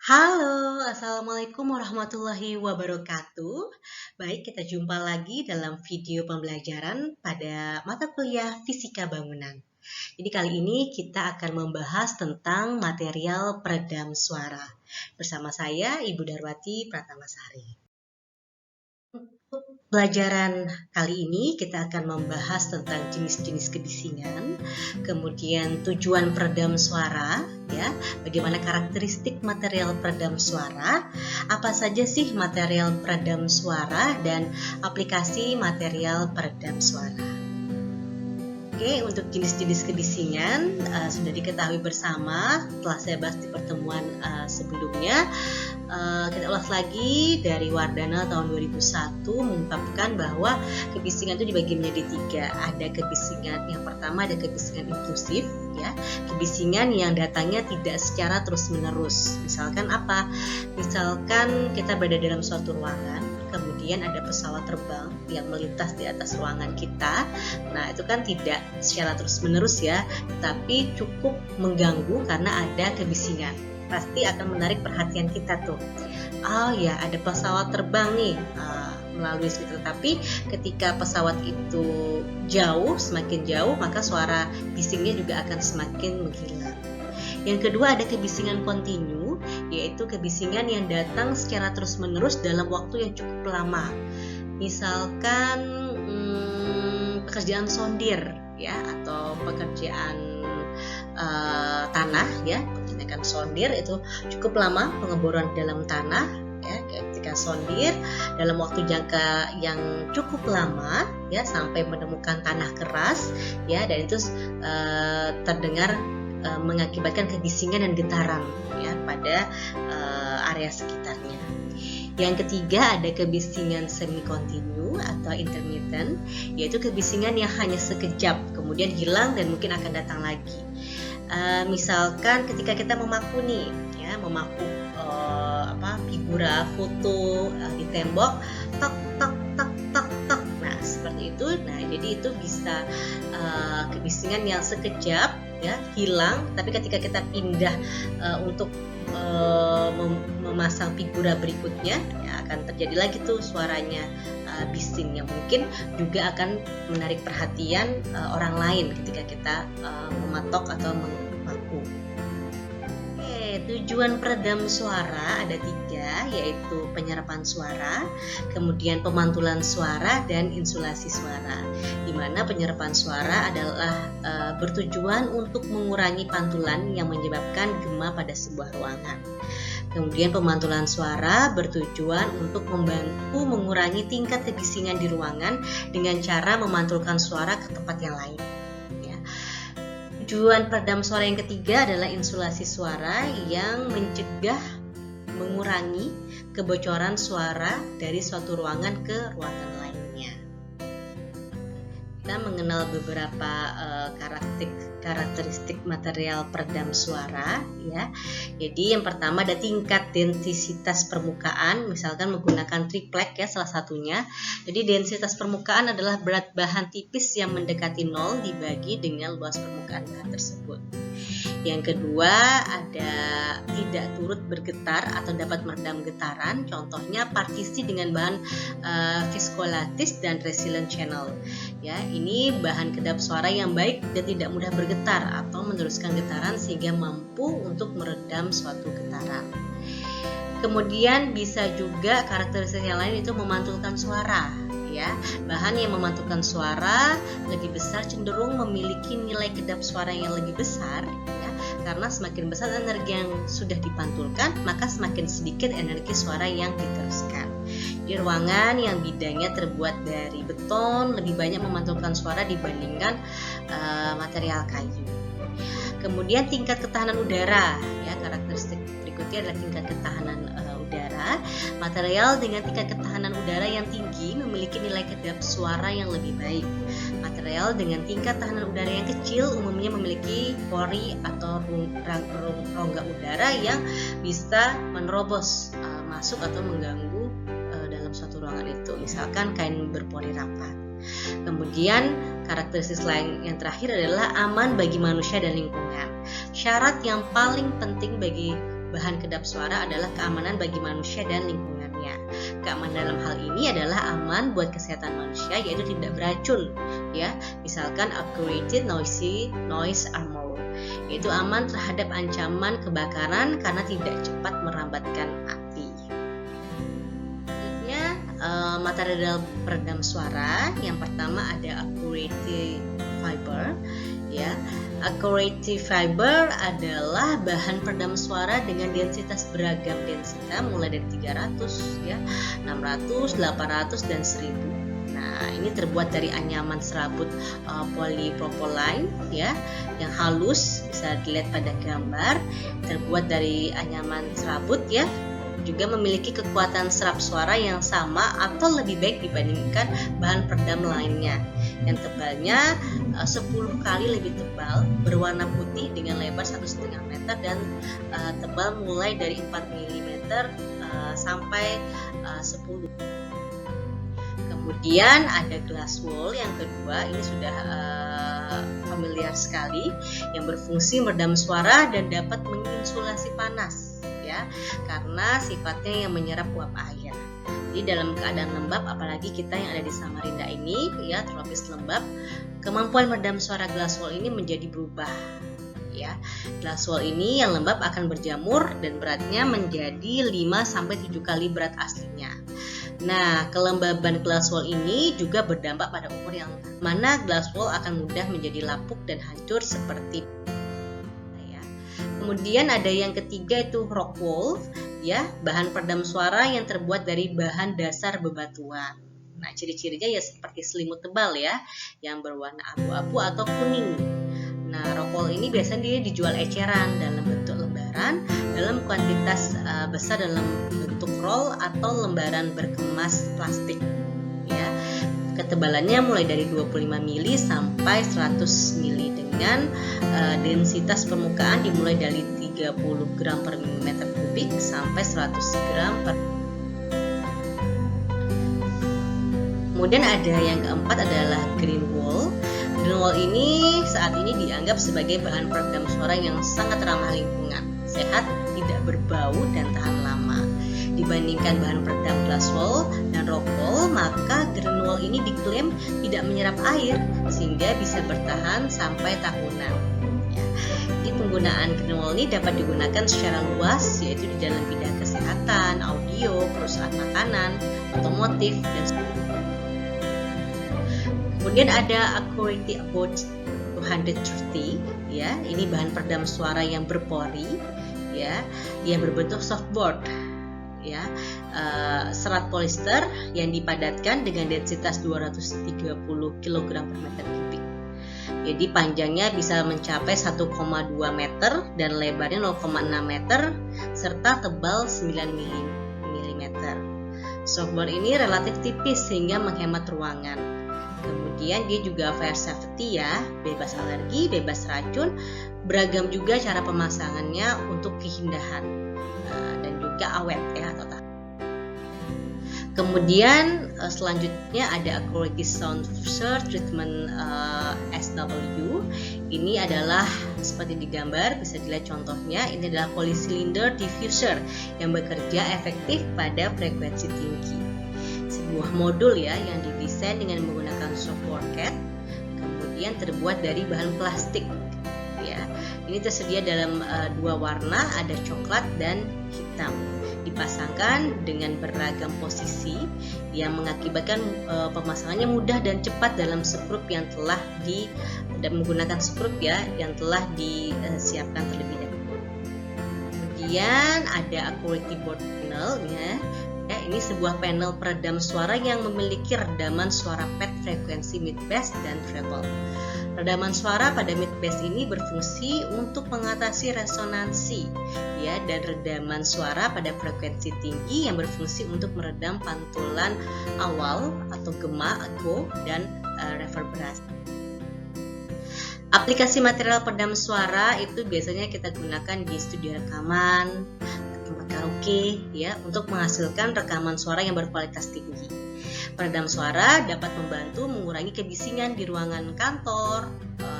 Halo, Assalamualaikum warahmatullahi wabarakatuh. Baik, kita jumpa lagi dalam video pembelajaran pada mata kuliah Fisika Bangunan. Jadi kali ini kita akan membahas tentang material peredam suara. Bersama saya, Ibu Darwati Pratamasari. Untuk pelajaran kali ini kita akan membahas tentang jenis-jenis kebisingan, kemudian tujuan peredam suara, ya, bagaimana karakteristik material peredam suara, apa saja sih material peredam suara, dan aplikasi material peredam suara. Oke, untuk jenis-jenis kebisingan sudah diketahui bersama setelah saya bahas di pertemuan sebelumnya. Kita ulas lagi dari Wardana tahun 2001 mengungkapkan bahwa kebisingan itu dibagi menjadi 3. Ada kebisingan yang pertama, ada kebisingan intrusif, ya, kebisingan yang datangnya tidak secara terus-menerus. Misalkan apa? Misalkan kita berada dalam suatu ruangan, kemudian ada pesawat terbang yang melintas di atas ruangan kita. Nah, itu kan tidak secara terus-menerus ya, tapi cukup mengganggu karena ada kebisingan. Pasti akan menarik perhatian kita tuh. Oh ya, ada pesawat terbang nih melalui situ. Tapi ketika pesawat itu jauh, semakin jauh, maka suara bisingnya juga akan semakin menghilang. Yang kedua, ada kebisingan kontinu, yaitu kebisingan yang datang secara terus-menerus dalam waktu yang cukup lama. Misalkan pekerjaan sondir, ya, atau pekerjaan tanah, ya, menggunakan sondir itu cukup lama pengeboran dalam tanah, ya. Ketika sondir dalam waktu jangka yang cukup lama, ya, sampai menemukan tanah keras, ya, dan itu terdengar mengakibatkan kebisingan dan getaran, ya, pada area sekitarnya. Yang ketiga, ada kebisingan semi kontinu atau intermittent, yaitu kebisingan yang hanya sekejap kemudian hilang dan mungkin akan datang lagi. Misalkan ketika kita memaku nih, ya, memaku figura foto di tembok, tak tak tak tak tak. Nah, seperti itu. Nah, jadi itu bisa kebisingan yang sekejap, ya, hilang, tapi ketika kita pindah untuk memasang figura berikutnya, ya, akan terjadi lagi tuh suaranya bising yang mungkin juga akan menarik perhatian orang lain ketika kita mematok atau memaku. Tujuan peredam suara ada 3, yaitu penyerapan suara, kemudian pemantulan suara, dan insulasi suara. Di mana penyerapan suara adalah bertujuan untuk mengurangi pantulan yang menyebabkan gema pada sebuah ruangan. Kemudian pemantulan suara bertujuan untuk membantu mengurangi tingkat kebisingan di ruangan dengan cara memantulkan suara ke tempat yang lain. Tujuan peredam suara yang ketiga adalah insulasi suara yang mencegah, mengurangi kebocoran suara dari suatu ruangan ke ruangan lainnya. Kita mengenal beberapa karakteristik material peredam suara, ya. Jadi yang pertama ada tingkat densitas permukaan, misalkan menggunakan triplek, ya, salah satunya. Jadi densitas permukaan adalah berat bahan tipis yang mendekati 0 dibagi dengan luas permukaan bahan tersebut. Yang kedua, ada tidak turut bergetar atau dapat meredam getaran. Contohnya partisi dengan bahan viskolatis dan resilient channel. Ya, ini bahan kedap suara yang baik dan tidak mudah bergetar atau meneruskan getaran sehingga mampu untuk meredam suatu getaran. Kemudian bisa juga karakteristik yang lain itu memantulkan suara, ya. Bahan yang memantulkan suara lebih besar cenderung memiliki nilai kedap suara yang lebih besar, ya, karena semakin besar energi yang sudah dipantulkan, maka semakin sedikit energi suara yang diteruskan. Di ruangan yang bidangnya terbuat dari beton lebih banyak memantulkan suara dibandingkan material kayu. Kemudian tingkat ketahanan udara, ya, karakteristik berikutnya adalah tingkat ketahanan udara. Material dengan tingkat ketahanan udara yang tinggi memiliki nilai kedap suara yang lebih baik. Material dengan tingkat tahanan udara yang kecil umumnya memiliki pori atau rongga udara yang bisa menerobos masuk atau mengganggu dalam suatu ruangan itu. Misalkan kain berpori rapat. Kemudian karakteristik lain yang terakhir adalah aman bagi manusia dan lingkungan. Syarat yang paling penting bagi bahan kedap suara adalah keamanan bagi manusia dan lingkungannya. Keamanan dalam hal ini adalah aman buat kesehatan manusia, yaitu tidak beracun, ya. Misalkan upgraded noise armor, yaitu aman terhadap ancaman kebakaran karena tidak cepat merambatkan api. Selanjutnya, material peredam suara. Yang pertama ada acoustical fiber, ya. Acoustical fiber adalah bahan peredam suara dengan densitas beragam densitas mulai dari 300, ya, 600, 800 dan 1000. Nah, ini terbuat dari anyaman serabut polypropylene, ya, yang halus, bisa dilihat pada gambar. Terbuat dari anyaman serabut, ya, juga memiliki kekuatan serap suara yang sama atau lebih baik dibandingkan bahan peredam lainnya, yang tebalnya 10 kali lebih tebal, berwarna putih dengan lebar 1,5 meter dan tebal mulai dari 4 mm sampai 10. Kemudian ada glass wool yang kedua, ini sudah familiar sekali, yang berfungsi meredam suara dan dapat menginsulasi panas, ya, karena sifatnya yang menyerap uap air. Jadi dalam keadaan lembab, apalagi kita yang ada di Samarinda ini, ya, tropis lembab, kemampuan meredam suara glass wool ini menjadi berubah, ya. Glass wool ini yang lembab akan berjamur dan beratnya menjadi 5-7 kali berat aslinya. Nah, kelembaban glass wool ini juga berdampak pada umur yang mana glass wool akan mudah menjadi lapuk dan hancur seperti, ya. Kemudian ada yang ketiga itu rock wool, ya, bahan peredam suara yang terbuat dari bahan dasar bebatuan. Nah, ciri-cirinya ya seperti selimut tebal, ya, yang berwarna abu-abu atau kuning. Nah, rock wool ini biasanya dia dijual eceran dalam bentuk lembaran dalam kuantitas besar dalam bentuk roll atau lembaran berkemas plastik, ya. Ketebalannya mulai dari 25 mili sampai 100 mili dengan densitas permukaan dimulai dari 30 gram per meter kubik sampai 100 gram per. Kemudian ada yang keempat adalah green wool. Green wool ini saat ini dianggap sebagai bahan peredam suara yang sangat ramah lingkungan, sehat, tidak berbau dan tahan lama. Dibandingkan bahan peredam glass wool dan rock wool, maka green wool ini diklaim tidak menyerap air sehingga bisa bertahan sampai tahunan. Ya. Jadi penggunaan green wool ini dapat digunakan secara luas, yaitu di dalam bidang kesehatan, audio, perusahaan makanan, otomotif, dan kemudian ada Acoustical About 230, ya. Ini bahan peredam suara yang berpori, ya, yang berbentuk softboard, ya, serat polyester yang dipadatkan dengan densitas 230 kg per meter kubik. Jadi panjangnya bisa mencapai 1,2 meter dan lebarnya 0,6 meter serta tebal 9 mm. Softboard ini relatif tipis sehingga menghemat ruangan. Kemudian dia juga fire safety, ya, bebas alergi, bebas racun, beragam juga cara pemasangannya untuk keindahan dan juga awet, ya, atau tahan. Kemudian selanjutnya ada Acoustical Sound Treatment SW. Ini adalah seperti di gambar, bisa dilihat contohnya. Ini adalah polycylinder diffuser yang bekerja efektif pada frekuensi tinggi. Sebuah modul, ya, yang didesain dengan menggunakan software, kemudian terbuat dari bahan plastik, ya. Ini tersedia dalam dua warna, ada coklat dan hitam. Dipasangkan dengan beragam posisi yang mengakibatkan pemasangannya mudah dan cepat dalam skrup yang telah menggunakan skrup, ya, yang telah disiapkan terlebih dahulu. Kemudian ada Acoustical Board Panel, ya. Ini sebuah panel peredam suara yang memiliki redaman suara pad frekuensi mid bass dan treble. Redaman suara pada mid bass ini berfungsi untuk mengatasi resonansi, ya, dan redaman suara pada frekuensi tinggi yang berfungsi untuk meredam pantulan awal atau gema, echo, dan reverberasi. Aplikasi material peredam suara itu biasanya kita gunakan di studio rekaman, tempat karaoke, ya, untuk menghasilkan rekaman suara yang berkualitas tinggi. Peredam suara dapat membantu mengurangi kebisingan di ruangan kantor,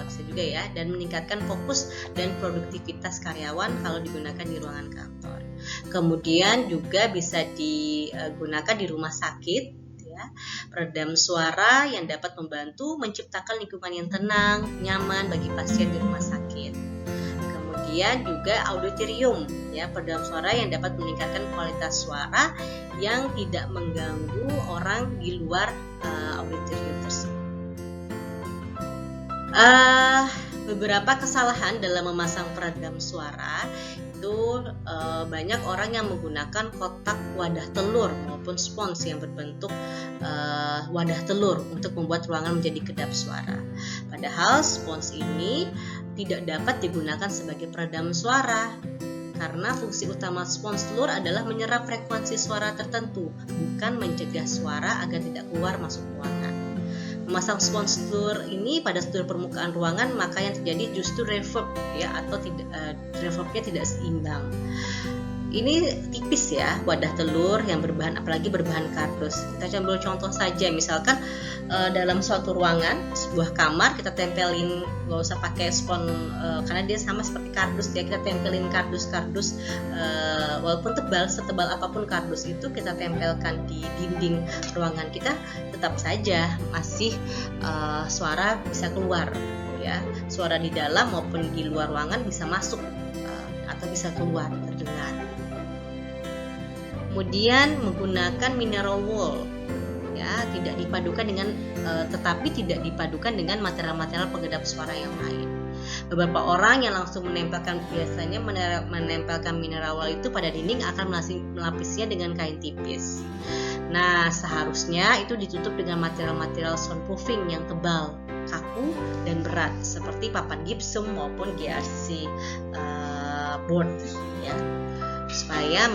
bisa juga ya, dan meningkatkan fokus dan produktivitas karyawan kalau digunakan di ruangan kantor. Kemudian juga bisa digunakan di rumah sakit, ya. Peredam suara yang dapat membantu menciptakan lingkungan yang tenang, nyaman bagi pasien di rumah sakit. Kemudian juga auditorium, ya, peredam suara yang dapat meningkatkan kualitas suara yang tidak mengganggu orang di luar auditorium tersebut. Beberapa kesalahan dalam memasang peredam suara itu banyak orang yang menggunakan kotak wadah telur maupun spons yang berbentuk wadah telur untuk membuat ruangan menjadi kedap suara. Padahal spons ini tidak dapat digunakan sebagai peredam suara karena fungsi utama spons telur adalah menyerap frekuensi suara tertentu, bukan mencegah suara agar tidak keluar masuk ruangan. Memasang spons telur ini pada struktur permukaan ruangan, maka yang terjadi justru reverb, ya, atau reverbnya tidak seimbang. Ini tipis ya, wadah telur yang apalagi berbahan kardus. Kita ambil contoh saja, misalkan dalam suatu ruangan, sebuah kamar, kita tempelin, nggak usah pakai spons karena dia sama seperti kardus ya, kita tempelin kardus walaupun setebal apapun kardus itu kita tempelkan di dinding ruangan kita, tetap saja masih suara bisa keluar, ya, suara di dalam maupun di luar ruangan bisa masuk atau bisa keluar terdengar. Kemudian menggunakan mineral wool, ya, tetapi tidak dipadukan dengan material-material pengedap suara yang lain. Beberapa orang yang langsung menempelkan mineral wool itu pada dinding akan melapisnya dengan kain tipis. Nah, seharusnya itu ditutup dengan material-material soundproofing yang tebal, kaku, dan berat seperti papan gipsum maupun GRC board, ya, supaya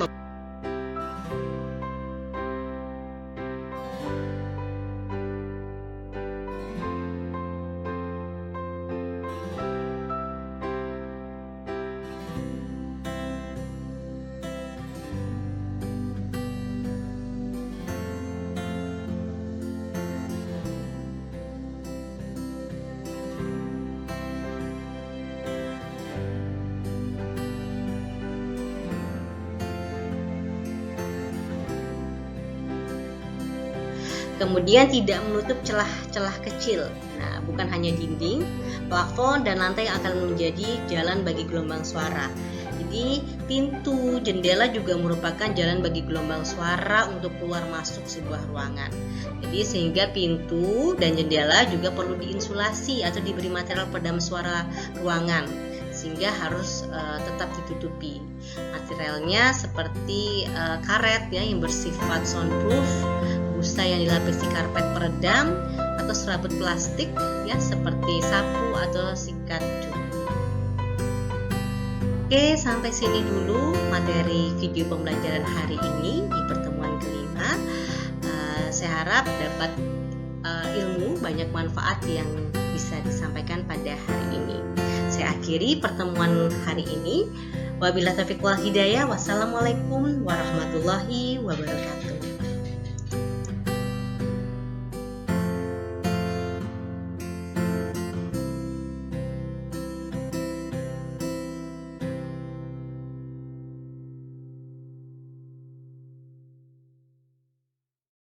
kemudian tidak menutup celah-celah kecil. Nah, bukan hanya dinding, plafon, dan lantai yang akan menjadi jalan bagi gelombang suara. Jadi, pintu, jendela juga merupakan jalan bagi gelombang suara untuk keluar masuk sebuah ruangan. Jadi, sehingga pintu dan jendela juga perlu diinsulasi atau diberi material peredam suara ruangan, sehingga harus tetap ditutupi. Materialnya seperti karet, ya, yang bersifat soundproof, busa yang dilapisi karpet peredam, atau serabut plastik, ya, seperti sapu atau sikat cuci. Oke, sampai sini dulu materi video pembelajaran hari ini di pertemuan kelima. Saya harap dapat ilmu, banyak manfaat yang bisa disampaikan pada hari ini. Saya akhiri pertemuan hari ini. Wabillahi taufiq wal hidayah. Wassalamualaikum warahmatullahi wabarakatuh.